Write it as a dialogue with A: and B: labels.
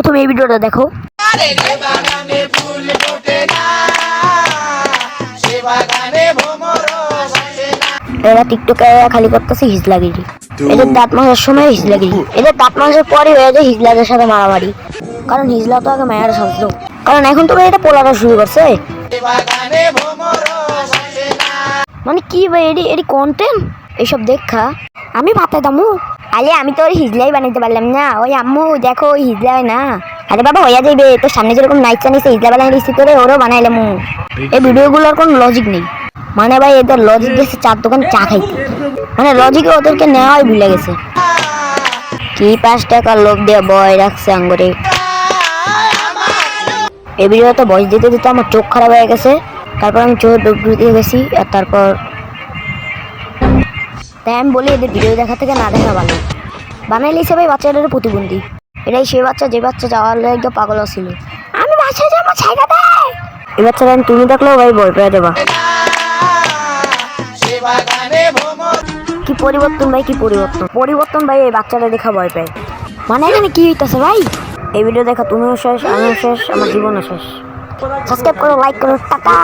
A: প্রথমে এই ভিডিওটা দেখো। এরা টিকটকে খালি করতেছে হিজলাগিরি। এদের দাঁত মাজার সময় হিজলাগিরি, এদের দাঁত মাজার পরে হয়ে যায় হিজলাদের সাথে মারামারি। কারণ হিজলা তো আগে মায়ের সাজতো, কারণ এখন তো এটা পোলাটা শুরু করছে। মানে কি ভাই এটি কন্টেন্ট এইসব দেখা আমি ভাতে দামু। আরে আমি তো ওই হিজলাই বানাইতে পারলাম না। ওই আম্মু দেখো ওই হিজলাই না। আরে বাবা হইয়া যাইবে, তোর সামনে যেরকম নাইচা নিছে হিজলা বানাই দিচ্ছি তোরে ওরও বানাইলাম। এই ভিডিওগুলোর কোনো লজিক নেই। মানে ভাই এদের লজিক গেছে চার দোকান চা খাইতে, মানে লজিকে ওদেরকে নেওয়াই ভুলে গেছে। কি 5 টাকার লোভ দিয়ে বয় রাখছে আঙ্গুরে। এই ভিডিওতে ভয়েস দিতে দিতে আমার চোখ খারাপ হয়ে গেছে। তারপর আমি চোখ দিয়ে গেছি। আর তারপর তাই আমি বলি এদের ভিডিও দেখা থেকে না দেখা ভালো। বানাইলে সবাই বাচ্চাদের প্রতিবন্ধী। এটাই সেই বাচ্চা যে বাচ্চা যাওয়ার লেগে পাগল ছিল। আমি বাচ্চা যাবো ছাইড়া দে। এই বাচ্চাটা তুমি দেখলেও ভাই ভয় পেয়ে দেবা। কি পরিবর্তন ভাই, কি পরিবর্তন ভাই। এই বাচ্চাটা দেখা ভয় পায়। মানে এখানে কি হইতাছে ভাই? এই ভিডিও দেখা তুমিও শেষ, আমিও শেষ, আমার জীবনও শেষ। সাবস্ক্রাইব করো, লাইক করো, টাটা।